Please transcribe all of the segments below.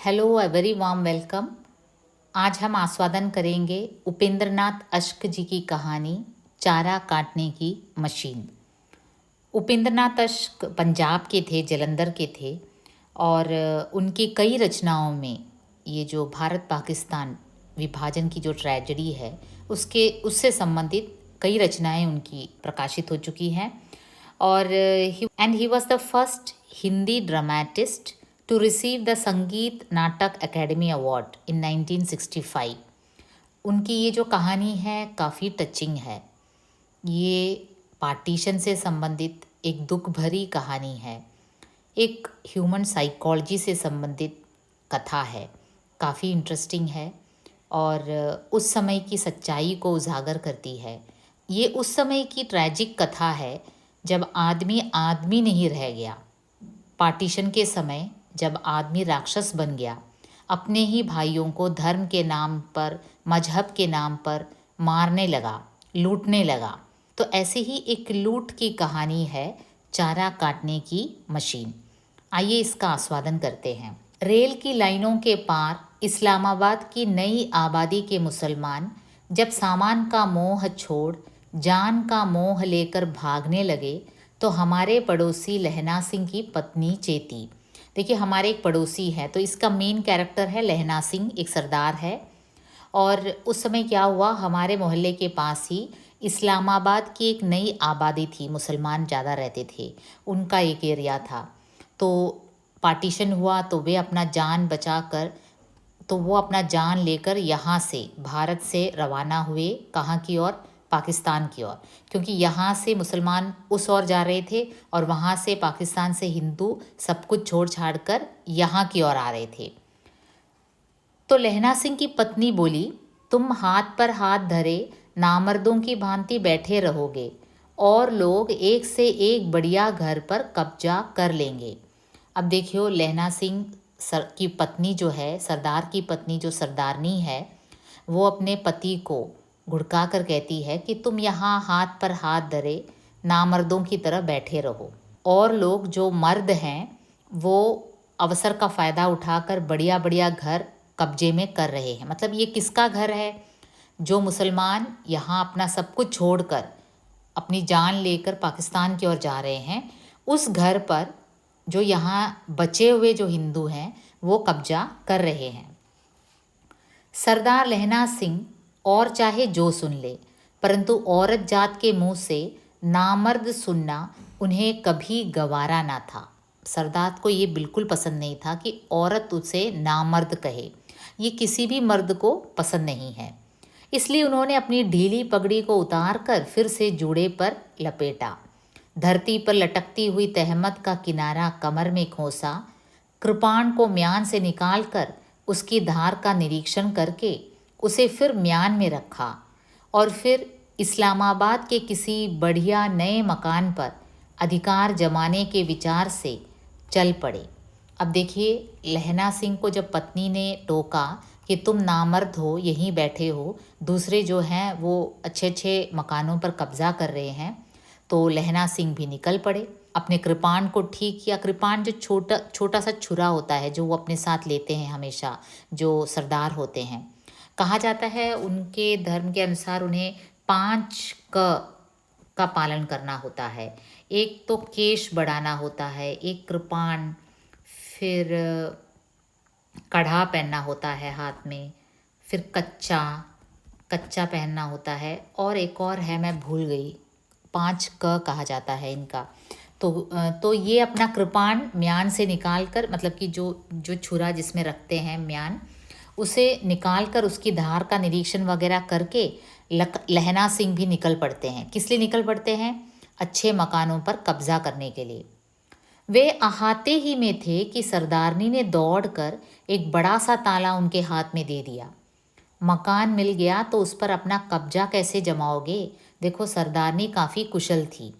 Hello a very warm welcome. आज हम आस्वादन करेंगे उपेंद्रनाथ अश्क जी की कहानी चारा काटने की मशीन। उपेंद्रनाथ अश्क पंजाब के थे, जलंधर के थे और उनकी कई रचनाओं में ये जो भारत पाकिस्तान विभाजन की जो ट्रेजेडी है उससे संबंधित कई रचनाएं उनकी प्रकाशित हो चुकी हैं। और he was the first Hindi dramatist to receive the Sangeet Natak academy award in 1965। उनकी ये जो कहानी है काफ़ी टचिंग है। ये पार्टीशन से संबंधित एक दुख भरी कहानी है, एक ह्यूमन साइकोलॉजी से संबंधित कथा है, काफ़ी इंटरेस्टिंग है और उस समय की सच्चाई को उजागर करती है। ये उस समय की ट्रैजिक कथा है जब आदमी आदमी नहीं रह गया। पार्टीशन के समय जब आदमी राक्षस बन गया, अपने ही भाइयों को धर्म के नाम पर, मजहब के नाम पर मारने लगा, लूटने लगा। तो ऐसे ही एक लूट की कहानी है चारा काटने की मशीन। आइए इसका आस्वादन करते हैं। रेल की लाइनों के पार इस्लामाबाद की नई आबादी के मुसलमान जब सामान का मोह छोड़ जान का मोह लेकर भागने लगे तो हमारे पड़ोसी लहना सिंह की पत्नी चेती। देखिए, हमारे एक पड़ोसी है तो इसका मेन कैरेक्टर है लहना सिंह, एक सरदार है। और उस समय क्या हुआ, हमारे मोहल्ले के पास ही इस्लामाबाद की एक नई आबादी थी, मुसलमान ज़्यादा रहते थे, उनका एक एरिया था। तो पार्टीशन हुआ तो वे अपना जान बचा कर, तो वो अपना जान लेकर यहाँ से भारत से रवाना हुए। कहाँ की ओर? पाकिस्तान की ओर, क्योंकि यहाँ से मुसलमान उस ओर जा रहे थे और वहाँ से पाकिस्तान से हिंदू सब कुछ छोड़ छाड़ कर यहाँ की ओर आ रहे थे। तो लहना सिंह की पत्नी बोली, तुम हाथ पर हाथ धरे नामर्दों की भांति बैठे रहोगे और लोग एक से एक बढ़िया घर पर कब्जा कर लेंगे। अब देखियो, लहना सिंह की पत्नी जो है, सरदार की पत्नी जो सरदारनी है, वो अपने पति को घुड़का कर कहती है कि तुम यहाँ हाथ पर हाथ धरे नामर्दों की तरह बैठे रहो और लोग जो मर्द हैं वो अवसर का फ़ायदा उठाकर बढ़िया बढ़िया घर कब्जे में कर रहे हैं। मतलब ये किसका घर है? जो मुसलमान यहाँ अपना सब कुछ छोड़कर अपनी जान लेकर पाकिस्तान की ओर जा रहे हैं, उस घर पर जो यहाँ बचे हुए जो हिंदू हैं वो कब्जा कर रहे हैं। सरदार लहना सिंह और चाहे जो सुन ले, परंतु औरत जात के मुंह से नामर्द सुनना उन्हें कभी गवारा ना था। सरदार को ये बिल्कुल पसंद नहीं था कि औरत उसे नामर्द कहे। ये किसी भी मर्द को पसंद नहीं है। इसलिए उन्होंने अपनी ढीली पगड़ी को उतार कर फिर से जूड़े पर लपेटा, धरती पर लटकती हुई तहमत का किनारा कमर में खोसा, कृपाण को म्यान से निकालकर उसकी धार का निरीक्षण करके उसे फिर म्यान में रखा और फिर इस्लामाबाद के किसी बढ़िया नए मकान पर अधिकार जमाने के विचार से चल पड़े। अब देखिए, लहना सिंह को जब पत्नी ने टोका कि तुम नामर्द हो, यहीं बैठे हो, दूसरे जो हैं वो अच्छे अच्छे मकानों पर कब्जा कर रहे हैं, तो लहना सिंह भी निकल पड़े। अपने कृपाण को ठीक किया। कृपाण जो छोटा छोटा सा छुरा होता है जो वो अपने साथ लेते हैं हमेशा, जो सरदार होते हैं। कहा जाता है उनके धर्म के अनुसार उन्हें 5 का पालन करना होता है। एक तो केश बढ़ाना होता है, एक कृपाण, फिर कढ़ा पहनना होता है हाथ में, फिर कच्चा कच्चा पहनना होता है और एक और है, मैं भूल गई, 5 कहा जाता है इनका। तो ये अपना कृपाण म्यान से निकाल कर, मतलब कि जो जो छुरा जिसमें रखते हैं म्यान, उसे निकाल कर उसकी धार का निरीक्षण वगैरह करके लहना सिंह भी निकल पड़ते हैं। किस लिए निकल पड़ते हैं? अच्छे मकानों पर कब्जा करने के लिए। वे अहाते ही में थे कि सरदारनी ने दौड़कर एक बड़ा सा ताला उनके हाथ में दे दिया। मकान मिल गया तो उस पर अपना कब्जा कैसे जमाओगे? देखो, सरदारनी काफ़ी कुशल थी।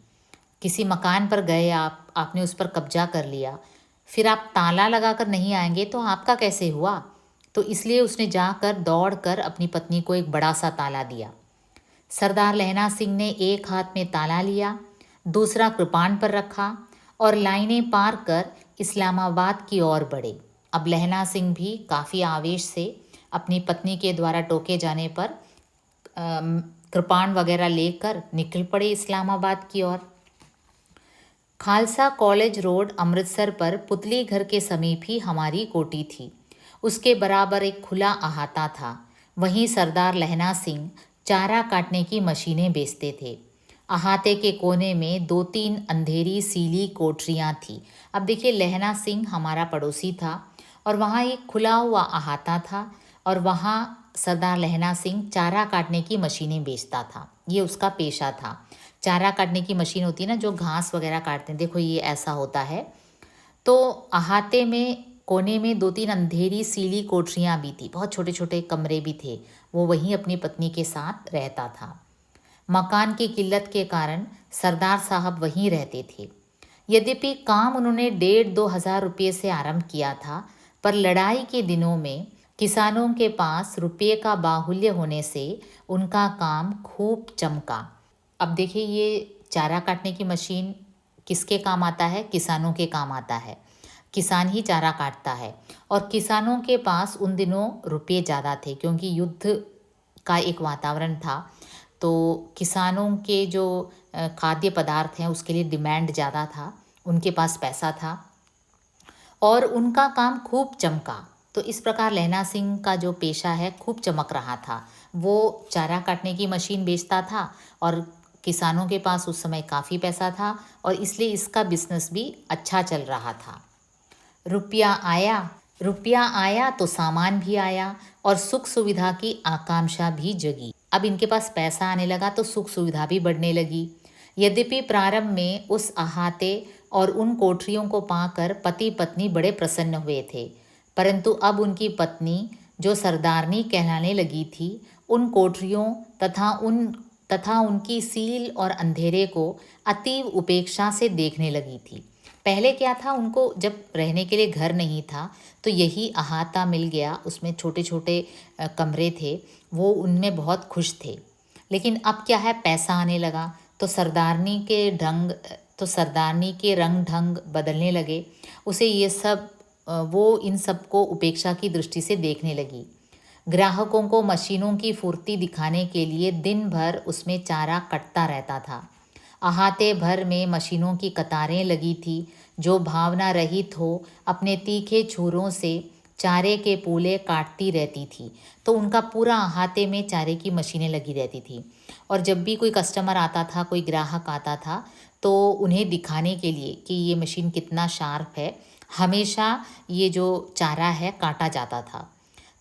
किसी मकान पर गए आपने उस पर कब्जा कर लिया, फिर आप ताला लगाकर नहीं आएंगे तो आपका कैसे हुआ? तो इसलिए उसने जाकर दौड़कर अपनी पत्नी को एक बड़ा सा ताला दिया। सरदार लहना सिंह ने एक हाथ में ताला लिया, दूसरा कृपाण पर रखा और लाइनें पार कर इस्लामाबाद की ओर बढ़े। अब लहना सिंह भी काफ़ी आवेश से अपनी पत्नी के द्वारा टोके जाने पर कृपाण वगैरह लेकर निकल पड़े इस्लामाबाद की ओर। खालसा कॉलेज रोड अमृतसर पर पुतली घर के समीप ही हमारी कोठी थी। उसके बराबर एक खुला अहाता था। वहीं सरदार लहना सिंह चारा काटने की मशीनें बेचते थे। अहाते के कोने में 2-3 अंधेरी सीली कोठरियाँ थीं। अब देखिए, लहना सिंह हमारा पड़ोसी था और वहाँ एक खुला हुआ अहाता था और वहाँ सरदार लहना सिंह चारा काटने की मशीनें बेचता था। ये उसका पेशा था। चारा काटने की मशीन होती है ना, जो घास वगैरह काटते हैं, देखो ये ऐसा होता है। तो अहाते में कोने में 2-3 अंधेरी सीली कोठरियाँ भी थी, बहुत छोटे छोटे कमरे भी थे। वो वहीं अपनी पत्नी के साथ रहता था। मकान की किल्लत के कारण सरदार साहब वहीं रहते थे। यद्यपि काम उन्होंने 1,500-2 हज़ार रुपये से आरंभ किया था, पर लड़ाई के दिनों में किसानों के पास रुपये का बाहुल्य होने से उनका काम खूब चमका। अब देखिए, ये चारा काटने की मशीन किसके काम आता है? किसानों के काम आता है। किसान ही चारा काटता है और किसानों के पास उन दिनों रुपये ज़्यादा थे, क्योंकि युद्ध का एक वातावरण था। तो किसानों के जो खाद्य पदार्थ हैं उसके लिए डिमांड ज़्यादा था, उनके पास पैसा था और उनका काम खूब चमका। तो इस प्रकार लहना सिंह का जो पेशा है खूब चमक रहा था। वो चारा काटने की मशीन बेचता था और किसानों के पास उस समय काफ़ी पैसा था और इसलिए इसका बिजनेस भी अच्छा चल रहा था। रुपया आया तो सामान भी आया और सुख सुविधा की आकांक्षा भी जगी। अब इनके पास पैसा आने लगा तो सुख सुविधा भी बढ़ने लगी। यद्यपि प्रारंभ में उस अहाते और उन कोठरियों को पाकर पति पत्नी बड़े प्रसन्न हुए थे, परंतु अब उनकी पत्नी, जो सरदारनी कहलाने लगी थी, उन कोठरियों तथा उनकी सील और अंधेरे को अतीव उपेक्षा से देखने लगी थी। पहले क्या था, उनको जब रहने के लिए घर नहीं था तो यही अहाता मिल गया, उसमें छोटे छोटे कमरे थे, वो उनमें बहुत खुश थे। लेकिन अब क्या है, पैसा आने लगा तो सरदारनी के रंग ढंग बदलने लगे। उसे ये सब वो इन सब को उपेक्षा की दृष्टि से देखने लगी। ग्राहकों को मशीनों की फुर्ती दिखाने के लिए दिन भर उसमें चारा कटता रहता था। अहाते भर में मशीनों की कतारें लगी थी, जो भावना रहित हो अपने तीखे छुरों से चारे के पूले काटती रहती थी। तो उनका पूरा अहाते में चारे की मशीनें लगी रहती थी और जब भी कोई कस्टमर आता था, कोई ग्राहक आता था, तो उन्हें दिखाने के लिए कि ये मशीन कितना शार्प है, हमेशा ये जो चारा है काटा जाता था।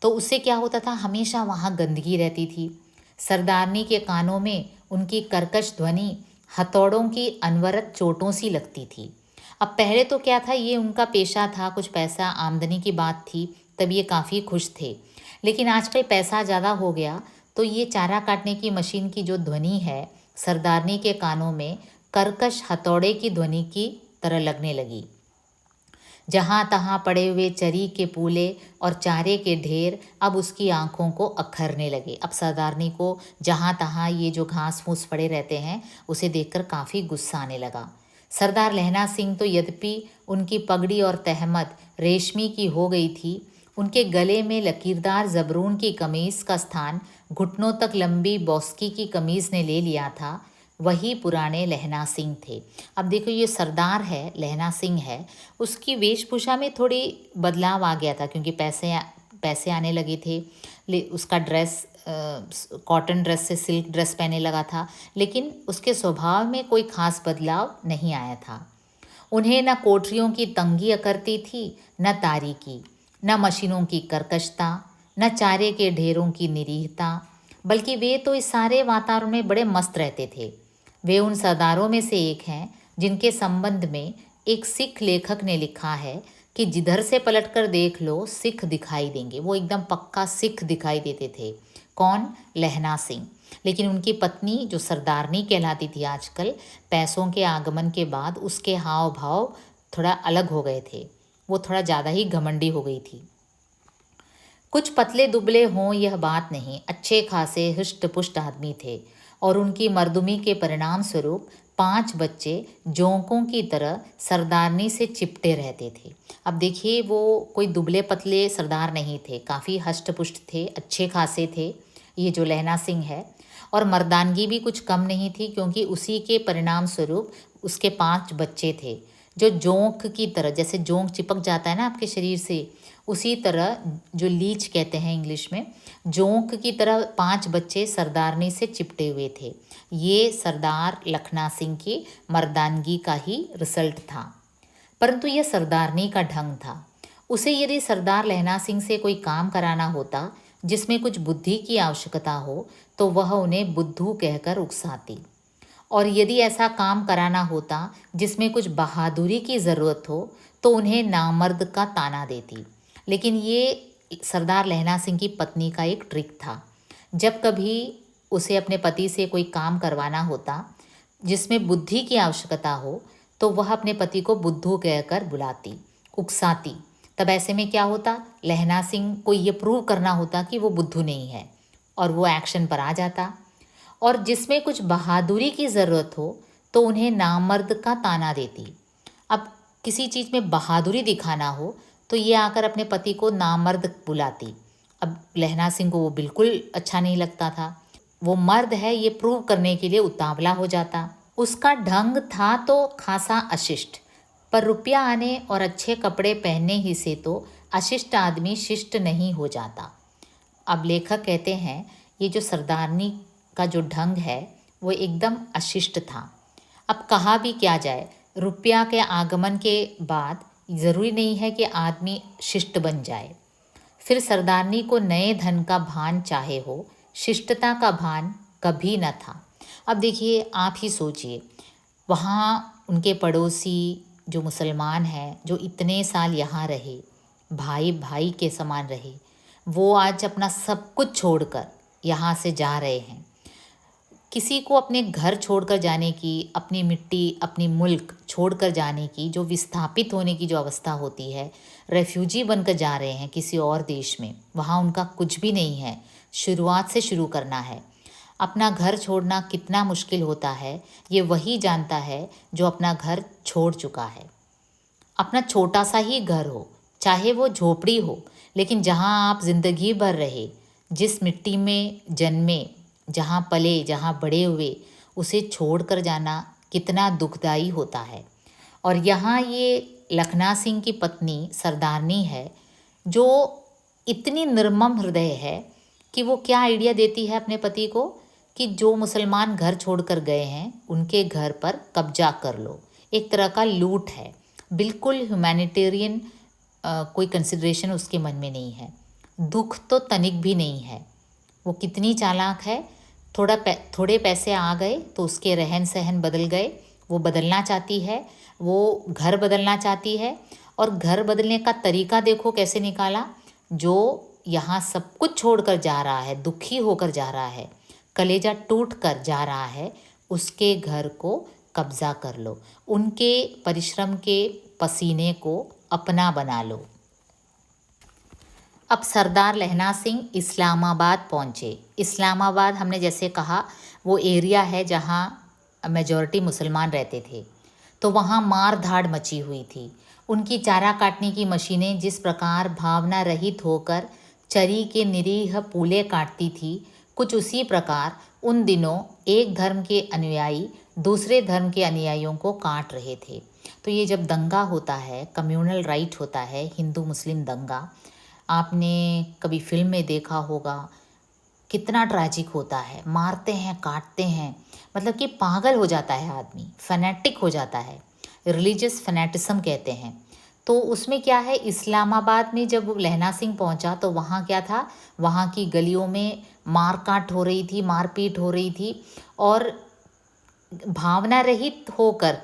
तो उससे क्या होता था, हमेशा वहाँ गंदगी रहती थी। सरदारनी के कानों में उनकी कर्कश ध्वनि हथौड़ों की अनवरत चोटों सी लगती थी। अब पहले तो क्या था, ये उनका पेशा था, कुछ पैसा आमदनी की बात थी, तब ये काफ़ी खुश थे। लेकिन आजकल पैसा ज़्यादा हो गया तो ये चारा काटने की मशीन की जो ध्वनि है, सरदारनी के कानों में कर्कश हथौड़े की ध्वनि की तरह लगने लगी। जहाँ तहाँ पड़े हुए चरी के पूले और चारे के ढेर अब उसकी आंखों को अखरने लगे। अब सरदारनी को जहाँ तहाँ ये जो घास फूस पड़े रहते हैं उसे देखकर काफ़ी गुस्सा आने लगा। सरदार लहना सिंह तो यद्यपि उनकी पगड़ी और तहमद रेशमी की हो गई थी, उनके गले में लकीरदार जबरून की कमीज़ का स्थान घुटनों तक लंबी बॉस्की की कमीज़ ने ले लिया था। वही पुराने लहना सिंह थे। अब देखो, ये सरदार है, लहना सिंह है, उसकी वेशभूषा में थोड़ी बदलाव आ गया था क्योंकि पैसे आने लगे थे। उसका ड्रेस कॉटन ड्रेस से सिल्क ड्रेस पहने लगा था, लेकिन उसके स्वभाव में कोई ख़ास बदलाव नहीं आया था। उन्हें न कोठरियों की तंगी अकरती थी, न तारीकी, न मशीनों की कर्कशता, न चारे के ढेरों की निरीहता, बल्कि वे तो इस सारे वातावरण में बड़े मस्त रहते थे। वे उन सरदारों में से एक हैं जिनके संबंध में एक सिख लेखक ने लिखा है कि जिधर से पलटकर देख लो सिख दिखाई देंगे। वो एकदम पक्का सिख दिखाई देते थे। कौन? लहना सिंह। लेकिन उनकी पत्नी, जो सरदारनी कहलाती थी आजकल, पैसों के आगमन के बाद उसके हाव भाव थोड़ा अलग हो गए थे। वो थोड़ा ज़्यादा ही घमंडी हो गई थी। कुछ पतले दुबले हों यह बात नहीं, अच्छे खासे हृष्ट पुष्ट आदमी थे और उनकी मर्दुमी के परिणाम स्वरूप 5 बच्चे जोंकों की तरह सरदारनी से चिपटे रहते थे। अब देखिए, वो कोई दुबले पतले सरदार नहीं थे, काफ़ी हष्ट-पुष्ट थे, अच्छे खासे थे ये जो लहना सिंह है। और मर्दानगी भी कुछ कम नहीं थी, क्योंकि उसी के परिणाम स्वरूप उसके 5 बच्चे थे जो जोंक की तरह, जैसे जोंक चिपक जाता है ना आपके शरीर से, उसी तरह, जो लीच कहते हैं इंग्लिश में, जोंक की तरह 5 बच्चे सरदारनी से चिपटे हुए थे। ये सरदार लखना सिंह की मर्दानगी का ही रिजल्ट था। परंतु यह सरदारनी का ढंग था। उसे यदि सरदार लहना सिंह से कोई काम कराना होता जिसमें कुछ बुद्धि की आवश्यकता हो, तो वह उन्हें बुद्धू कहकर उकसाती। और यदि ऐसा काम कराना होता जिसमें कुछ बहादुरी की ज़रूरत हो, तो उन्हें नामर्द का ताना देती। लेकिन ये सरदार लहना सिंह की पत्नी का एक ट्रिक था। जब कभी उसे अपने पति से कोई काम करवाना होता जिसमें बुद्धि की आवश्यकता हो, तो वह अपने पति को बुद्धू कहकर बुलाती, उकसाती। तब ऐसे में क्या होता, लहना सिंह को ये प्रूव करना होता कि वो बुद्धू नहीं है, और वो एक्शन पर आ जाता। और जिसमें कुछ बहादुरी की ज़रूरत हो, तो उन्हें नामर्द का ताना देती। अब किसी चीज़ में बहादुरी दिखाना हो, तो ये आकर अपने पति को नामर्द बुलाती। अब लहना सिंह को वो बिल्कुल अच्छा नहीं लगता था। वो मर्द है ये प्रूव करने के लिए उतावला हो जाता। उसका ढंग था तो खासा अशिष्ट, पर रुपया आने और अच्छे कपड़े पहनने ही से तो अशिष्ट आदमी शिष्ट नहीं हो जाता। अब लेखक कहते हैं ये जो सरदारनी का जो ढंग है वो एकदम अशिष्ट था। अब कहा भी क्या जाए, रुपया के आगमन के बाद ज़रूरी नहीं है कि आदमी शिष्ट बन जाए। फिर सरदारनी को नए धन का भान चाहे हो, शिष्टता का भान कभी न था। अब देखिए, आप ही सोचिए, वहाँ उनके पड़ोसी जो मुसलमान हैं, जो इतने साल यहाँ रहे, भाई भाई के समान रहे, वो आज अपना सब कुछ छोड़कर यहाँ से जा रहे हैं। किसी को अपने घर छोड़कर जाने की, अपनी मिट्टी, अपनी मुल्क छोड़कर जाने की, जो विस्थापित होने की जो अवस्था होती है, रेफ्यूजी बनकर जा रहे हैं किसी और देश में, वहाँ उनका कुछ भी नहीं है, शुरुआत से शुरू करना है। अपना घर छोड़ना कितना मुश्किल होता है, ये वही जानता है जो अपना घर छोड़ चुका है। अपना छोटा सा ही घर हो, चाहे वो झोपड़ी हो, लेकिन जहाँ आप जिंदगी भर रहे, जिस मिट्टी में जन्मे, जहाँ पले, जहाँ बड़े हुए, उसे छोड़कर जाना कितना दुखदाई होता है। और यहाँ ये लखना सिंह की पत्नी सरदारनी है, जो इतनी निर्मम हृदय है कि वो क्या आइडिया देती है अपने पति को कि जो मुसलमान घर छोड़कर गए हैं उनके घर पर कब्जा कर लो। एक तरह का लूट है, बिल्कुल ह्यूमैनिटेरियन कोई कंसिडरेशन उसके मन में नहीं है, दुख तो तनिक भी नहीं है। वो कितनी चालाक है, थोड़े पैसे आ गए तो उसके रहन सहन बदल गए, वो बदलना चाहती है, वो घर बदलना चाहती है। और घर बदलने का तरीका देखो कैसे निकाला, जो यहाँ सब कुछ छोड़कर जा रहा है, दुखी होकर जा रहा है, कलेजा टूट कर जा रहा है, उसके घर को कब्जा कर लो, उनके परिश्रम के पसीने को अपना बना लो। अब सरदार लहना सिंह इस्लामाबाद पहुँचे। इस्लामाबाद हमने जैसे कहा वो एरिया है जहाँ मेजॉरिटी मुसलमान रहते थे, तो वहाँ मार धाड़ मची हुई थी। उनकी चारा काटने की मशीनें जिस प्रकार भावना रहित होकर चरी के निरीह पूले काटती थी, कुछ उसी प्रकार उन दिनों एक धर्म के अनुयायी दूसरे धर्म के अनुयायियों को काट रहे थे। तो ये जब दंगा होता है, कम्युनल राइट होता है, हिंदू मुस्लिम दंगा, आपने कभी फिल्म में देखा होगा, कितना ट्रैजिक होता है, मारते हैं, काटते हैं, मतलब कि पागल हो जाता है आदमी, फैनेटिक हो जाता है, रिलीजियस फैनेटिज्म कहते हैं। तो उसमें क्या है, इस्लामाबाद में जब लहना सिंह पहुंचा तो वहाँ क्या था, वहाँ की गलियों में मार काट हो रही थी, मारपीट हो रही थी। और भावना रहित होकर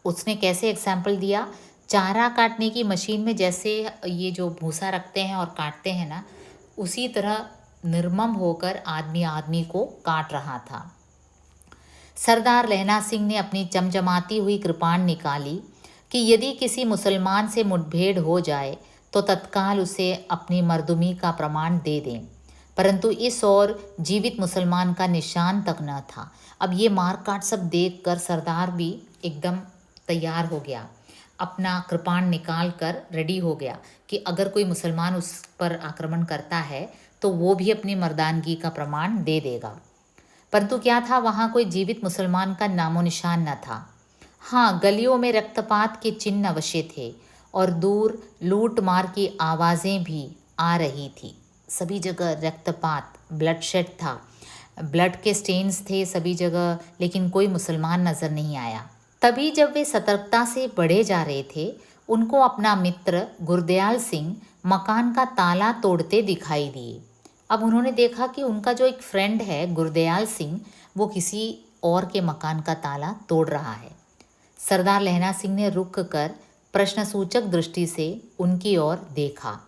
उसने कैसे एग्जाम्पल दिया, चारा काटने की मशीन में जैसे ये जो भूसा रखते हैं और काटते हैं ना, उसी तरह निर्मम होकर आदमी आदमी को काट रहा था। सरदार लहना सिंह ने अपनी चमचमाती हुई कृपाण निकाली कि यदि किसी मुसलमान से मुठभेड़ हो जाए तो तत्काल उसे अपनी मर्दुमी का प्रमाण दे दें। परंतु इस ओर जीवित मुसलमान का निशान तक न था। अब ये मारकाट सब देखकर सरदार भी एकदम तैयार हो गया, अपना कृपाण निकाल कर रेडी हो गया कि अगर कोई मुसलमान उस पर आक्रमण करता है तो वो भी अपनी मर्दानगी का प्रमाण दे देगा। परंतु क्या था, वहाँ कोई जीवित मुसलमान का नामो निशान न था। हाँ, गलियों में रक्तपात के चिन्ह अवश्य थे और दूर लूट मार की आवाज़ें भी आ रही थी। सभी जगह रक्तपात, ब्लडशेड था, ब्लड के स्टेन्स थे सभी जगह, लेकिन कोई मुसलमान नज़र नहीं आया। तभी जब वे सतर्कता से बढ़े जा रहे थे, उनको अपना मित्र गुरदयाल सिंह मकान का ताला तोड़ते दिखाई दिए। अब उन्होंने देखा कि उनका जो एक फ्रेंड है गुरदयाल सिंह, वो किसी और के मकान का ताला तोड़ रहा है। सरदार लहना सिंह ने रुक कर प्रश्नसूचक दृष्टि से उनकी ओर देखा।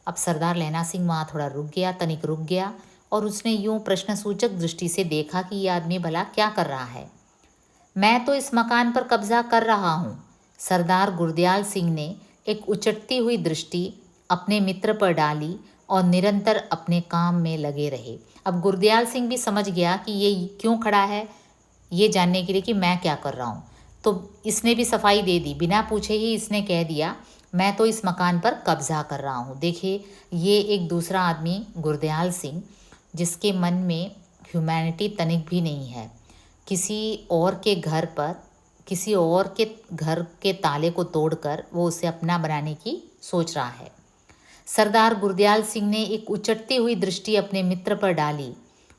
अब सरदार लहना सिंह वहाँ थोड़ा रुक गया, तनिक रुक गया, और उसने यूं प्रश्नसूचक दृष्टि से देखा कि ये आदमी भला क्या कर रहा है। मैं तो इस मकान पर कब्जा कर रहा हूँ। सरदार गुरदयाल सिंह ने एक उचटती हुई दृष्टि अपने मित्र पर डाली और निरंतर अपने काम में लगे रहे। अब गुरदयाल सिंह भी समझ गया कि ये क्यों खड़ा है, ये जानने के लिए कि मैं क्या कर रहा हूँ। तो इसने भी सफाई दे दी, बिना पूछे ही इसने कह दिया, मैं तो इस मकान पर कब्जा कर रहा हूँ। देखिए, ये एक दूसरा आदमी गुरदयाल सिंह, जिसके मन में ह्यूमैनिटी तनिक भी नहीं है। किसी और के घर पर, किसी और के घर के ताले को तोड़कर वो उसे अपना बनाने की सोच रहा है। सरदार गुरदयाल सिंह ने एक उचटती हुई दृष्टि अपने मित्र पर डाली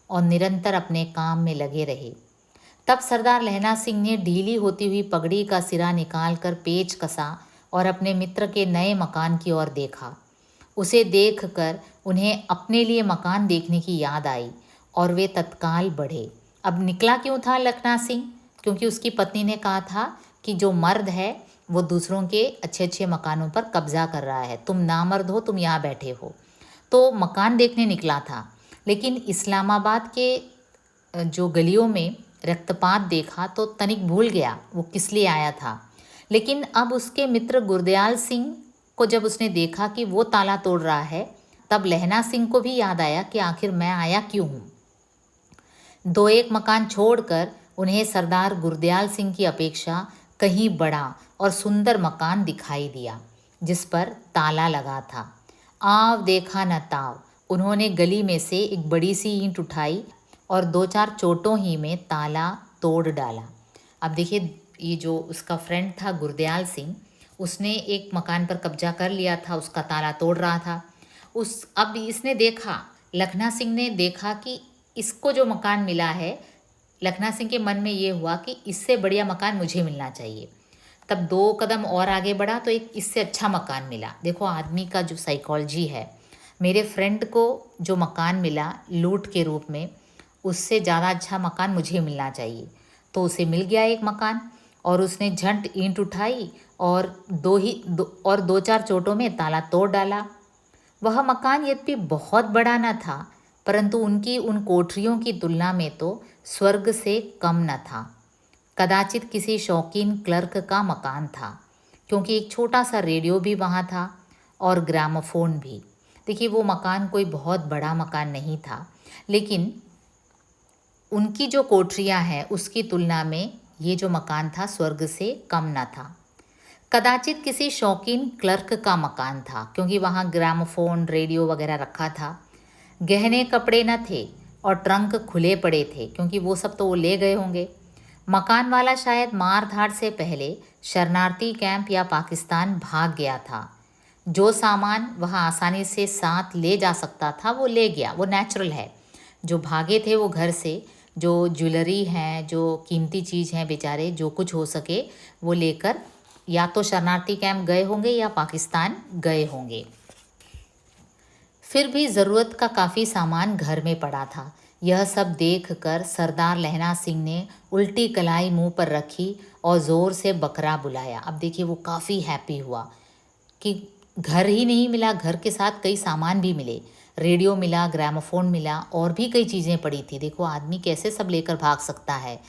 और निरंतर अपने काम में लगे रहे। तब सरदार लहना सिंह ने ढीली होती हुई पगड़ी का सिरा निकालकर पेच कसा और अपने मित्र के नए मकान की ओर देखा। उसे देखकर उन्हें अपने लिए मकान देखने की याद आई और वे तत्काल बढ़े। अब निकला क्यों था लखना सिंह? क्योंकि उसकी पत्नी ने कहा था कि जो मर्द है वो दूसरों के अच्छे अच्छे मकानों पर कब्जा कर रहा है, तुम नामर्द हो, तुम यहाँ बैठे हो। तो मकान देखने निकला था, लेकिन इस्लामाबाद के जो गलियों में रक्तपात देखा तो तनिक भूल गया वो किस लिए आया था। लेकिन अब उसके मित्र गुरदयाल सिंह को जब उसने देखा कि वो ताला तोड़ रहा है, तब लहना सिंह को भी याद आया कि आखिर मैं आया क्यों हूँ। दो एक मकान छोड़कर उन्हें सरदार गुरदयाल सिंह की अपेक्षा कहीं बड़ा और सुंदर मकान दिखाई दिया, जिस पर ताला लगा था। आव देखा न ताव, उन्होंने गली में से एक बड़ी सी ईंट उठाई और दो चार चोटों ही में ताला तोड़ डाला। अब देखिए, ये जो उसका फ्रेंड था गुरदयाल सिंह, उसने एक मकान पर कब्जा कर लिया था, उसका ताला तोड़ रहा था। अब इसने देखा, लखना सिंह ने देखा कि इसको जो मकान मिला है, लखना सिंह के मन में ये हुआ कि इससे बढ़िया मकान मुझे मिलना चाहिए। तब दो कदम और आगे बढ़ा तो एक इससे अच्छा मकान मिला। देखो आदमी का जो साइकोलॉजी है, मेरे फ्रेंड को जो मकान मिला लूट के रूप में, उससे ज़्यादा अच्छा मकान मुझे मिलना चाहिए। तो उसे मिल गया एक मकान और उसने झट ईंट उठाई और दो चार चोटों में ताला तोड़ डाला। वह मकान यद्यपि बहुत बड़ा न था, परंतु उनकी उन कोठरियों की तुलना में तो स्वर्ग से कम न था। कदाचित किसी शौकीन क्लर्क का मकान था, क्योंकि एक छोटा सा रेडियो भी वहाँ था और ग्रामोफोन भी। देखिए, वो मकान कोई बहुत बड़ा मकान नहीं था, लेकिन उनकी जो कोठरियाँ हैं उसकी तुलना में ये जो मकान था स्वर्ग से कम न था। कदाचित किसी शौकीन क्लर्क का मकान था, क्योंकि वहाँ ग्रामोफोन, रेडियो वगैरह रखा था। गहने कपड़े न थे और ट्रंक खुले पड़े थे, क्योंकि वो सब तो वो ले गए होंगे। मकान वाला शायद मार धाड़ से पहले शरणार्थी कैंप या पाकिस्तान भाग गया था। जो सामान वह आसानी से साथ ले जा सकता था वो ले गया, वो नेचुरल है। जो भागे थे वो घर से, जो ज्वेलरी हैं, जो कीमती चीज़ हैं, बेचारे जो कुछ हो सके वो लेकर या तो शरणार्थी कैंप गए होंगे या पाकिस्तान गए होंगे। फिर भी ज़रूरत का काफ़ी सामान घर में पड़ा था। यह सब देखकर सरदार लहना सिंह ने उल्टी कलाई मुंह पर रखी और ज़ोर से बकरा बुलाया। अब देखिए, वो काफ़ी हैप्पी हुआ कि घर ही नहीं मिला, घर के साथ कई सामान भी मिले। रेडियो मिला, ग्रामोफोन मिला और भी कई चीज़ें पड़ी थी। देखो आदमी कैसे सब लेकर भाग सकता है,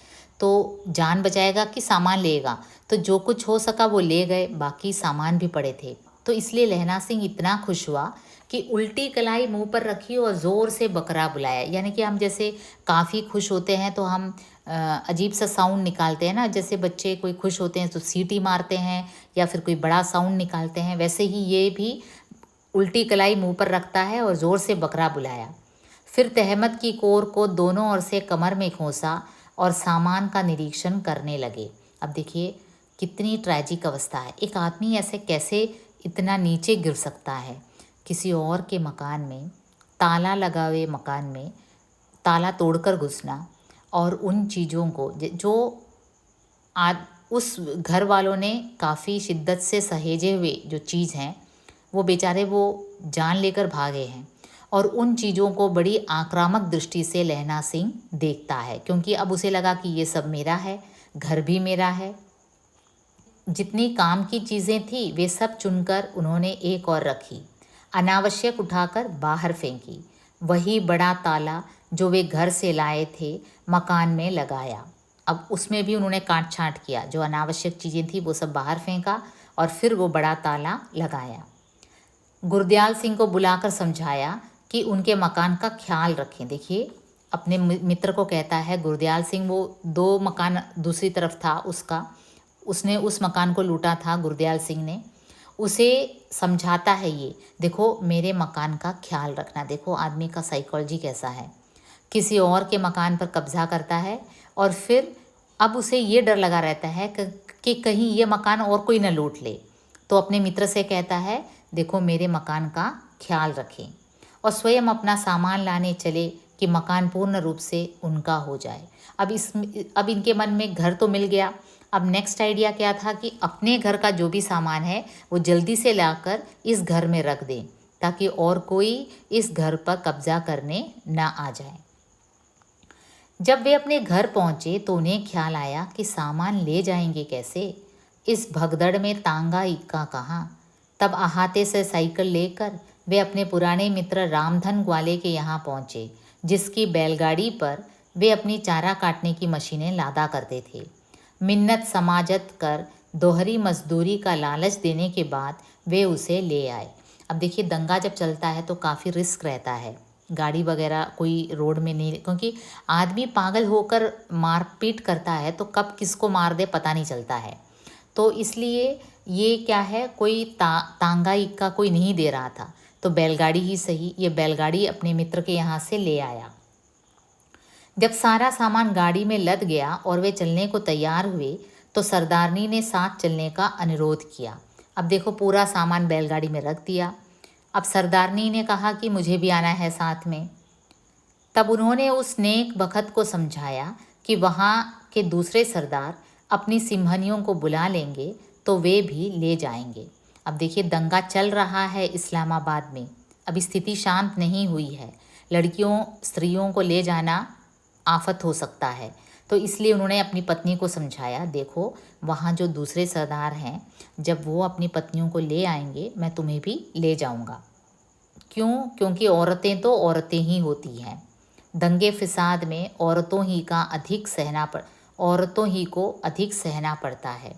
तो जान बचाएगा कि सामान लेगा। तो जो कुछ हो सका वो ले गए, बाकी सामान भी पड़े थे। तो इसलिए लहना सिंह इतना खुश हुआ कि उल्टी कलाई मुंह पर रखी और ज़ोर से बकरा बुलाया। यानी कि हम जैसे काफ़ी खुश होते हैं तो हम अजीब सा साउंड निकालते हैं ना, जैसे बच्चे कोई खुश होते हैं तो सीटी मारते हैं या फिर कोई बड़ा साउंड निकालते हैं, वैसे ही ये भी उल्टी कलाई मुंह पर रखता है और ज़ोर से बकरा बुलाया। फिर तहमत की कोर को दोनों ओर से कमर में खोसा और सामान का निरीक्षण करने लगे। अब देखिए कितनी ट्रैजिक अवस्था है, एक आदमी ऐसे कैसे इतना नीचे गिर सकता है। किसी और के मकान में, ताला लगा हुए मकान में ताला तोड़कर घुसना और उन चीज़ों को जो उस घर वालों ने काफ़ी शिद्दत से सहेजे हुए जो चीज़ हैं वो बेचारे वो जान लेकर भागे हैं, और उन चीज़ों को बड़ी आक्रामक दृष्टि से लहना सिंह देखता है, क्योंकि अब उसे लगा कि ये सब मेरा है, घर भी मेरा है। जितनी काम की चीज़ें थी वे सब चुनकर उन्होंने एक और रखी, अनावश्यक उठाकर बाहर फेंकी। वही बड़ा ताला जो वे घर से लाए थे मकान में लगाया। अब उसमें भी उन्होंने काट छाँट किया, जो अनावश्यक चीज़ें थी वो सब बाहर फेंका और फिर वो बड़ा ताला लगाया। गुरदयाल सिंह को बुलाकर समझाया कि उनके मकान का ख्याल रखें। देखिए अपने मित्र को कहता है गुरदयाल सिंह, वो 2 मकान दूसरी तरफ था उसका, उसने उस मकान को लूटा था गुरदयाल सिंह ने, उसे समझाता है ये, देखो मेरे मकान का ख्याल रखना। देखो आदमी का साइकोलॉजी कैसा है, किसी और के मकान पर कब्जा करता है और फिर अब उसे ये डर लगा रहता है कि कहीं ये मकान और कोई न लूट ले। तो अपने मित्र से कहता है देखो मेरे मकान का ख्याल रखें, और स्वयं अपना सामान लाने चले कि मकान पूर्ण रूप से उनका हो जाए। अब इनके मन में घर तो मिल गया, अब नेक्स्ट आइडिया क्या था कि अपने घर का जो भी सामान है वो जल्दी से लाकर इस घर में रख दें ताकि और कोई इस घर पर कब्जा करने ना आ जाए। जब वे अपने घर पहुंचे तो उन्हें ख्याल आया कि सामान ले जाएंगे कैसे, इस भगदड़ में तांगा इक्का कहाँ। तब अहाते से साइकिल लेकर वे अपने पुराने मित्र रामधन ग्वाले के यहाँ पहुँचे, जिसकी बैलगाड़ी पर वे अपनी चारा काटने की मशीनें लादा करते थे। मिन्नत समाजत कर दोहरी मजदूरी का लालच देने के बाद वे उसे ले आए। अब देखिए दंगा जब चलता है तो काफ़ी रिस्क रहता है, गाड़ी वगैरह कोई रोड में नहीं, क्योंकि आदमी पागल होकर मारपीट करता है तो कब किसको मार दे पता नहीं चलता है। तो इसलिए ये क्या है, कोई तांगा इक्का कोई नहीं दे रहा था, तो बैलगाड़ी ही सही, ये बैलगाड़ी अपने मित्र के यहाँ से ले आया। जब सारा सामान गाड़ी में लद गया और वे चलने को तैयार हुए तो सरदारनी ने साथ चलने का अनुरोध किया। अब देखो पूरा सामान बैलगाड़ी में रख दिया, अब सरदारनी ने कहा कि मुझे भी आना है साथ में। तब उन्होंने उस नेक बखत को समझाया कि वहाँ के दूसरे सरदार अपनी सिम्हनियों को बुला लेंगे तो वे भी ले जाएंगे। अब देखिए दंगा चल रहा है इस्लामाबाद में, अभी स्थिति शांत नहीं हुई है, लड़कियों स्त्रियों को ले जाना आफत हो सकता है। तो इसलिए उन्होंने अपनी पत्नी को समझाया, देखो वहाँ जो दूसरे सरदार हैं जब वो अपनी पत्नियों को ले आएंगे मैं तुम्हें भी ले जाऊँगा। क्यों? क्योंकि औरतें तो औरतें ही होती हैं, दंगे फिसाद में औरतों ही को अधिक सहना पड़ता है,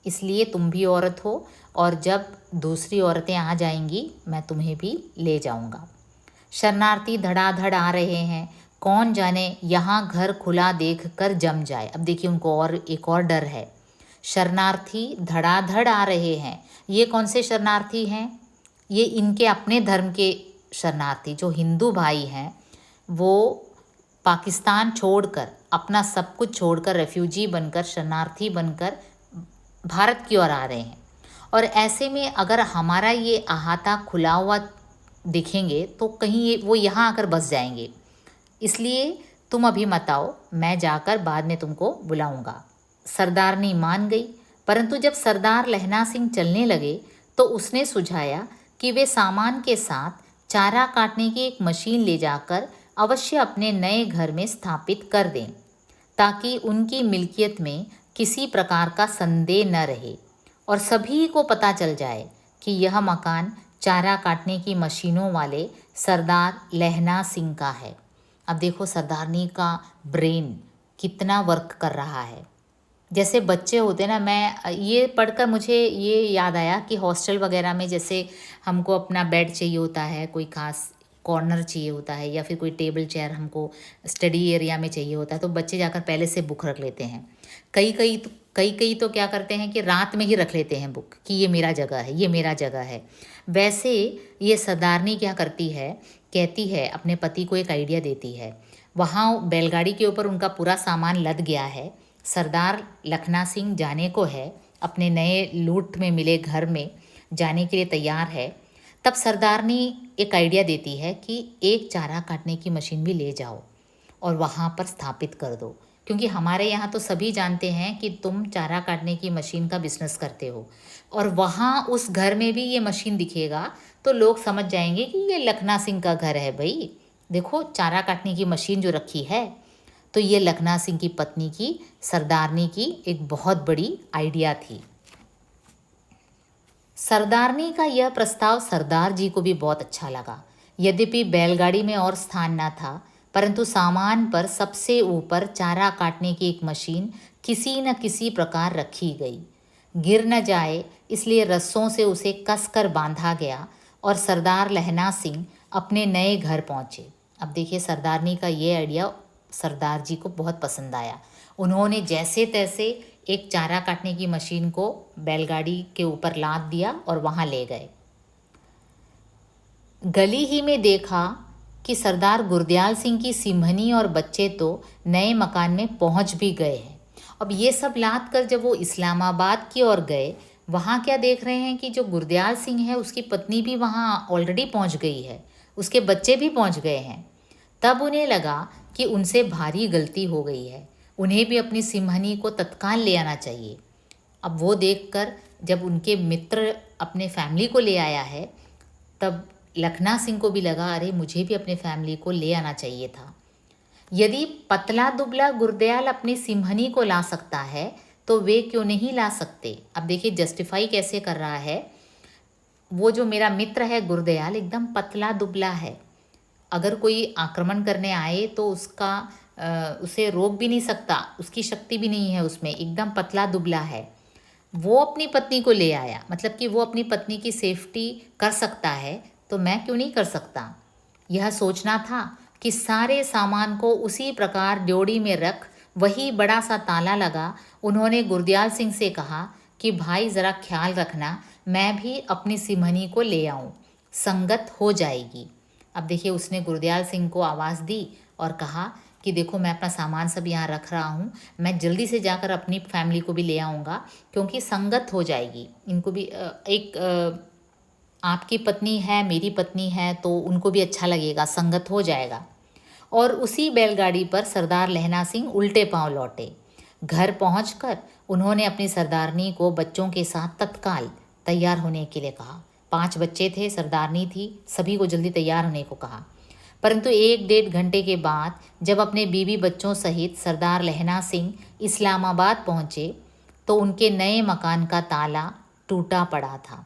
इसलिए तुम भी औरत हो और जब दूसरी औरतें आ जाएंगी मैं तुम्हें भी ले जाऊंगा। शरणार्थी धड़ाधड़ आ रहे हैं, कौन जाने यहाँ घर खुला देख कर जम जाए। अब देखिए उनको और एक और डर है, शरणार्थी धड़ाधड़ आ रहे हैं। ये कौन से शरणार्थी हैं? ये इनके अपने धर्म के शरणार्थी, जो हिंदू भाई हैं वो पाकिस्तान छोड़कर, अपना सब कुछ छोड़कर, रेफ्यूजी बनकर, शरणार्थी बनकर भारत की ओर आ रहे हैं। और ऐसे में अगर हमारा ये अहाता खुला हुआ दिखेंगे तो कहीं वो यहाँ आकर बस जाएंगे, इसलिए तुम अभी मत आओ, मैं जाकर बाद में तुमको बुलाऊंगा। सरदारनी मान गई, परंतु जब सरदार लहना सिंह चलने लगे तो उसने सुझाया कि वे सामान के साथ चारा काटने की एक मशीन ले जाकर अवश्य अपने नए घर में स्थापित कर दें, ताकि उनकी मिल्कियत में किसी प्रकार का संदेह न रहे और सभी को पता चल जाए कि यह मकान चारा काटने की मशीनों वाले सरदार लहना सिंह का है। अब देखो सरदारनी का ब्रेन कितना वर्क कर रहा है। जैसे बच्चे होते हैं ना, मैं ये पढ़कर मुझे ये याद आया कि हॉस्टल वगैरह में जैसे हमको अपना बेड चाहिए होता है, कोई खास कॉर्नर चाहिए होता है, या फिर कोई टेबल चेयर हमको स्टडी एरिया में चाहिए होता है, तो बच्चे जाकर पहले से बुक रख लेते हैं। कई तो क्या करते हैं कि रात में ही रख लेते हैं बुक कि ये मेरा जगह है, ये मेरा जगह है। वैसे ये सरदारनी क्या करती है, कहती है, अपने पति को एक आइडिया देती है। वहाँ बैलगाड़ी के ऊपर उनका पूरा सामान लद गया है, सरदार लखना सिंह जाने को है, अपने नए लूट में मिले घर में जाने के लिए तैयार है। तब सरदारनी एक आइडिया देती है कि एक चारा काटने की मशीन भी ले जाओ और वहाँ पर स्थापित कर दो, क्योंकि हमारे यहाँ तो सभी जानते हैं कि तुम चारा काटने की मशीन का बिजनेस करते हो, और वहाँ उस घर में भी ये मशीन दिखेगा तो लोग समझ जाएंगे कि ये लखना सिंह का घर है। भाई देखो, चारा काटने की मशीन जो रखी है, तो ये लखना सिंह की पत्नी की, सरदारनी की एक बहुत बड़ी आइडिया थी। सरदारनी का यह प्रस्ताव सरदार जी को भी बहुत अच्छा लगा। यद्यपि बैलगाड़ी में और स्थान न था, परंतु सामान पर सबसे ऊपर चारा काटने की एक मशीन किसी न किसी प्रकार रखी गई। गिर न जाए इसलिए रस्सों से उसे कसकर बांधा गया और सरदार लहना सिंह अपने नए घर पहुँचे। अब देखिए, सरदारनी का ये आइडिया सरदार जी को बहुत पसंद आया। उन्होंने जैसे तैसे एक चारा काटने की मशीन को बैलगाड़ी के ऊपर लाद दिया और वहाँ ले गए। गली ही में देखा कि सरदार गुरदयाल सिंह की सिम्हनी और बच्चे तो नए मकान में पहुँच भी गए हैं। अब ये सब लाद कर जब वो इस्लामाबाद की ओर गए, वहाँ क्या देख रहे हैं कि जो गुरदयाल सिंह है उसकी पत्नी भी वहाँ ऑलरेडी पहुँच गई है, उसके बच्चे भी पहुँच गए हैं। तब उन्हें लगा कि उनसे भारी गलती हो गई है, उन्हें भी अपनी सिम्हनी को तत्काल ले आना चाहिए। अब वो देखकर जब उनके मित्र अपने फैमिली को ले आया है, तब लखना सिंह को भी लगा, अरे मुझे भी अपने फैमिली को ले आना चाहिए था। यदि पतला दुबला गुरदयाल अपनी सिम्हनी को ला सकता है तो वे क्यों नहीं ला सकते। अब देखिए जस्टिफाई कैसे कर रहा है। वो जो मेरा मित्र है गुरदयाल एकदम पतला दुबला है, अगर कोई आक्रमण करने आए तो उसे रोक भी नहीं सकता, उसकी शक्ति भी नहीं है उसमें, एकदम पतला दुबला है। वो अपनी पत्नी को ले आया, मतलब कि वो अपनी पत्नी की सेफ्टी कर सकता है, तो मैं क्यों नहीं कर सकता। यह सोचना था कि सारे सामान को उसी प्रकार ड्योढ़ी में रख वही बड़ा सा ताला लगा। उन्होंने गुरदयाल सिंह से कहा कि भाई ज़रा ख्याल रखना, मैं भी अपनी सिम्हनी को ले आऊँ, संगत हो जाएगी। अब देखिए, उसने गुरदयाल सिंह को आवाज़ दी और कहा कि देखो, मैं अपना सामान सब यहाँ रख रहा हूँ, मैं जल्दी से जाकर अपनी फैमिली को भी ले आऊँगा, क्योंकि संगत हो जाएगी। इनको भी आपकी पत्नी है, मेरी पत्नी है, तो उनको भी अच्छा लगेगा, संगत हो जाएगा। और उसी बैलगाड़ी पर सरदार लहना सिंह उल्टे पांव लौटे। घर पहुंचकर उन्होंने अपनी सरदारनी को बच्चों के साथ तत्काल तैयार होने के लिए कहा। 5 बच्चे थे, सरदारनी थी, सभी को जल्दी तैयार होने को कहा। परंतु 1-1.5 घंटे के बाद जब अपने बीवी बच्चों सहित सरदार लहना सिंह इस्लामाबाद पहुँचे तो उनके नए मकान का ताला टूटा पड़ा था।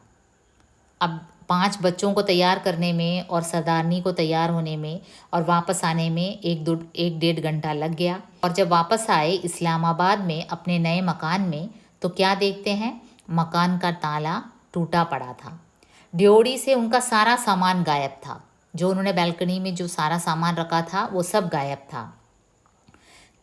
अब 5 बच्चों को तैयार करने में और सरदारनी को तैयार होने में और वापस आने में 1-1.5 घंटा लग गया। और जब वापस आए इस्लामाबाद में अपने नए मकान में, तो क्या देखते हैं, मकान का ताला टूटा पड़ा था। ड्योढ़ी से उनका सारा सामान गायब था। जो उन्होंने बालकनी में जो सारा सामान रखा था वो सब गायब था।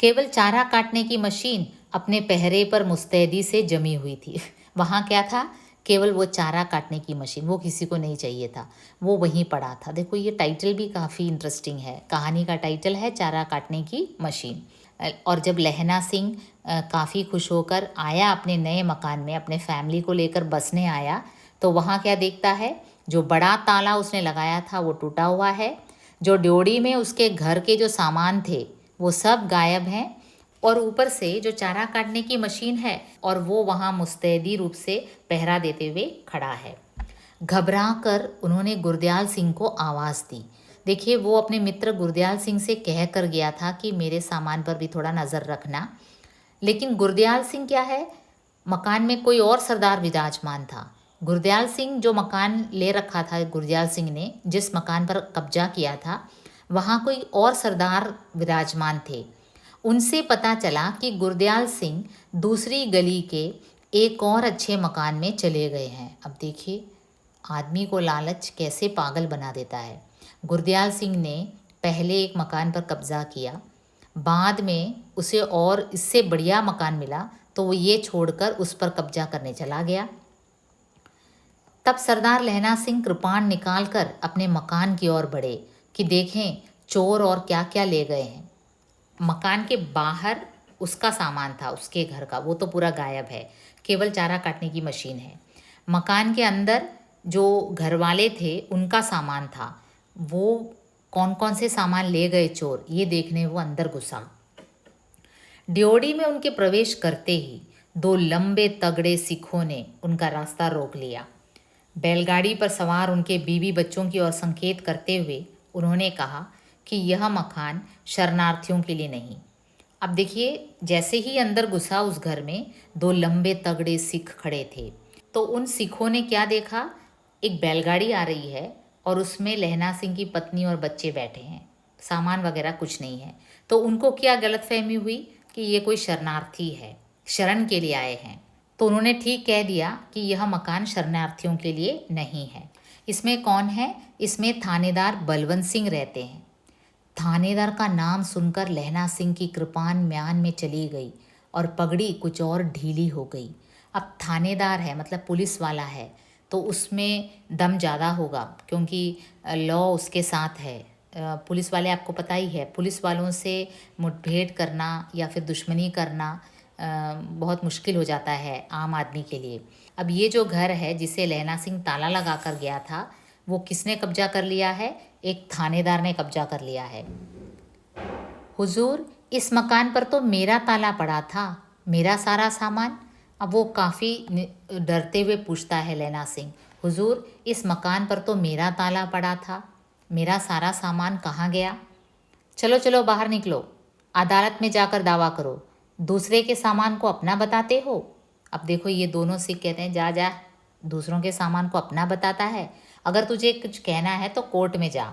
केवल चारा काटने की मशीन अपने पहरे पर मुस्तैदी से जमी हुई थी। वहाँ क्या था, केवल वो चारा काटने की मशीन, वो किसी को नहीं चाहिए था, वो वहीं पड़ा था। देखो, ये टाइटल भी काफ़ी इंटरेस्टिंग है। कहानी का टाइटल है चारा काटने की मशीन। और जब लहना सिंह काफ़ी खुश होकर आया अपने नए मकान में, अपने फैमिली को लेकर बसने आया, तो वहाँ क्या देखता है, जो बड़ा ताला उसने लगाया था वो टूटा हुआ है। जो ड्योढ़ी में उसके घर के जो सामान थे वो सब गायब हैं, और ऊपर से जो चारा काटने की मशीन है और वो वहाँ मुस्तैदी रूप से पहरा देते हुए खड़ा है। घबरा कर उन्होंने गुरदयाल सिंह को आवाज़ दी। देखिए, वो अपने मित्र गुरदयाल सिंह से कह कर गया था कि मेरे सामान पर भी थोड़ा नज़र रखना, लेकिन गुरदयाल सिंह क्या है, मकान में कोई और सरदार विराजमान था। गुरदयाल सिंह जो मकान ले रखा था, गुरदयाल सिंह ने जिस मकान पर कब्जा किया था, वहाँ कोई और सरदार विराजमान थे, उनसे पता चला कि गुरदयाल सिंह दूसरी गली के एक और अच्छे मकान में चले गए हैं। अब देखिए आदमी को लालच कैसे पागल बना देता है। गुरदयाल सिंह ने पहले एक मकान पर कब्जा किया, बाद में उसे और इससे बढ़िया मकान मिला तो वो ये छोड़कर उस पर कब्जा करने चला गया। तब सरदार लहना सिंह कृपाण निकाल कर अपने मकान की ओर बढ़े कि देखें चोर और क्या क्या ले गए हैं। मकान के बाहर उसका सामान था, उसके घर का, वो तो पूरा गायब है, केवल चारा काटने की मशीन है। मकान के अंदर जो घर वाले थे उनका सामान था, वो कौन कौन से सामान ले गए चोर, ये देखने वो अंदर घुसा। ड्योढ़ी में उनके प्रवेश करते ही दो लंबे तगड़े सिखों ने उनका रास्ता रोक लिया। बैलगाड़ी पर सवार उनके बीवी बच्चों की ओर संकेत करते हुए उन्होंने कहा कि यह मकान शरणार्थियों के लिए नहीं। अब देखिए जैसे ही अंदर घुसा उस घर में दो लंबे तगड़े सिख खड़े थे, तो उन सिखों ने क्या देखा, एक बैलगाड़ी आ रही है और उसमें लहना सिंह की पत्नी और बच्चे बैठे हैं, सामान वगैरह कुछ नहीं है। तो उनको क्या गलतफहमी हुई कि ये कोई शरणार्थी है, शरण के लिए आए हैं। तो उन्होंने ठीक कह दिया कि यह मकान शरणार्थियों के लिए नहीं है। इसमें कौन है, इसमें थानेदार बलवंत सिंह रहते हैं। थानेदार का नाम सुनकर लहना सिंह की कृपाण म्यान में चली गई और पगड़ी कुछ और ढीली हो गई। अब थानेदार है मतलब पुलिस वाला है, तो उसमें दम ज़्यादा होगा क्योंकि लॉ उसके साथ है। पुलिस वाले आपको पता ही है, पुलिस वालों से मुठभेड़ करना या फिर दुश्मनी करना बहुत मुश्किल हो जाता है आम आदमी के लिए। अब ये जो घर है जिसे लहना सिंह ताला लगा कर गया था, वो किसने कब्जा कर लिया है, एक थानेदार ने कब्जा कर लिया है। हुजूर इस मकान पर तो मेरा ताला पड़ा था, मेरा सारा सामान। अब वो काफ़ी डरते हुए पूछता है लहना सिंह, हुजूर इस मकान पर तो मेरा ताला पड़ा था, मेरा सारा सामान कहाँ गया? चलो चलो बाहर निकलो, अदालत में जाकर दावा करो, दूसरे के सामान को अपना बताते हो। अब देखो ये दोनों सिख कहते हैं जा जा, दूसरों के सामान को अपना बताता है, अगर तुझे कुछ कहना है तो कोर्ट में जा।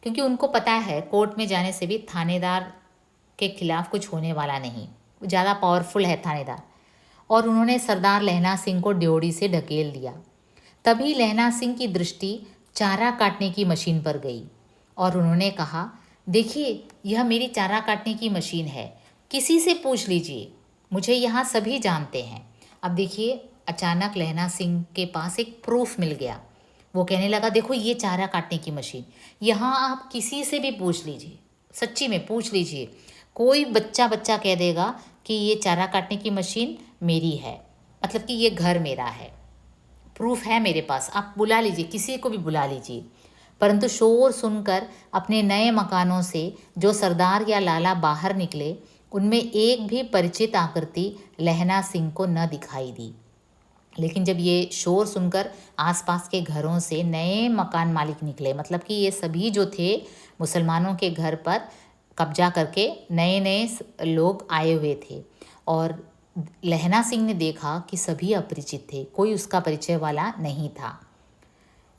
क्योंकि उनको पता है कोर्ट में जाने से भी थानेदार के खिलाफ कुछ होने वाला नहीं, ज़्यादा पावरफुल है थानेदार। और उन्होंने सरदार लहना सिंह को ड्योढ़ी से ढकेल दिया। तभी लहना सिंह की दृष्टि चारा काटने की मशीन पर गई और उन्होंने कहा, देखिए यह मेरी चारा काटने की मशीन है, किसी से पूछ लीजिए, मुझे यहाँ सभी जानते हैं। अब देखिए अचानक लहना सिंह के पास एक प्रूफ मिल गया। वो कहने लगा, देखो ये चारा काटने की मशीन, यहाँ आप किसी से भी पूछ लीजिए, सच्ची में पूछ लीजिए, कोई बच्चा कह देगा कि ये चारा काटने की मशीन मेरी है, मतलब कि ये घर मेरा है, प्रूफ है मेरे पास, आप बुला लीजिए, किसी को भी बुला लीजिए। परंतु शोर सुनकर अपने नए मकानों से जो सरदार या लाला बाहर निकले, उनमें एक भी परिचित आकृति लहना सिंह को न दिखाई दी। लेकिन जब ये शोर सुनकर आसपास के घरों से नए मकान मालिक निकले, मतलब कि ये सभी जो थे मुसलमानों के घर पर कब्जा करके नए नए लोग आए हुए थे, और लहना सिंह ने देखा कि सभी अपरिचित थे, कोई उसका परिचय वाला नहीं था।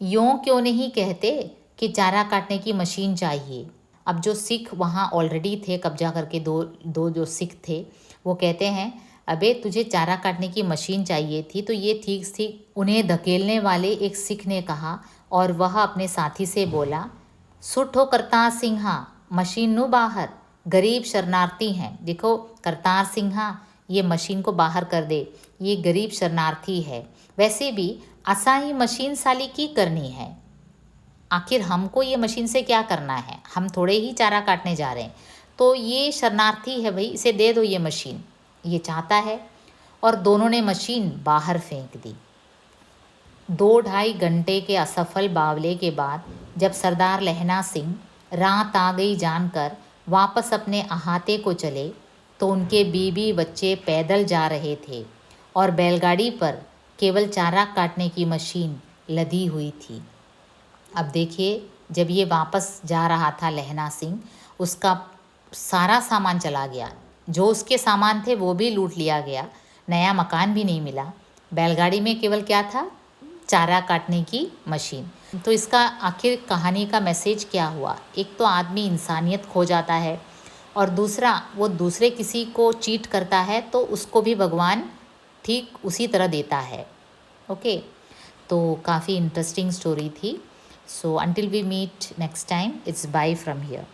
यों क्यों नहीं कहते कि चारा काटने की मशीन चाहिए। अब जो सिख वहाँ ऑलरेडी थे कब्जा करके, दो जो सिख थे, वो कहते हैं, अबे तुझे चारा काटने की मशीन चाहिए थी तो ये ठीक उन्हें धकेलने वाले एक सिख ने कहा, और वह अपने साथी से बोला, सुठो करतार सिंहा, मशीन नु बाहर, गरीब शरणार्थी हैं। देखो करतार सिंहा, ये मशीन को बाहर कर दे, ये गरीब शरणार्थी है। वैसे भी असा ही मशीन साली की करनी है, आखिर हमको ये मशीन से क्या करना है, हम थोड़े ही चारा काटने जा रहे हैं, तो ये शरणार्थी है भाई, इसे दे दो ये मशीन, ये चाहता है। और दोनों ने मशीन बाहर फेंक दी। 2-2.5 घंटे के असफल बावले के बाद जब सरदार लहना सिंह रात आ गई जानकर वापस अपने अहाते को चले, तो उनके बीवी बच्चे पैदल जा रहे थे और बैलगाड़ी पर केवल चारा काटने की मशीन लदी हुई थी। अब देखिए जब ये वापस जा रहा था लहना सिंह, उसका सारा सामान चला गया, जो उसके सामान थे वो भी लूट लिया गया, नया मकान भी नहीं मिला, बैलगाड़ी में केवल क्या था, चारा काटने की मशीन। तो इसका आखिर कहानी का मैसेज क्या हुआ, एक तो आदमी इंसानियत खो जाता है, और दूसरा वो दूसरे किसी को चीट करता है तो उसको भी भगवान ठीक उसी तरह देता है। ओके, तो काफ़ी इंटरेस्टिंग स्टोरी थी। So until we meet next time, it's bye from here.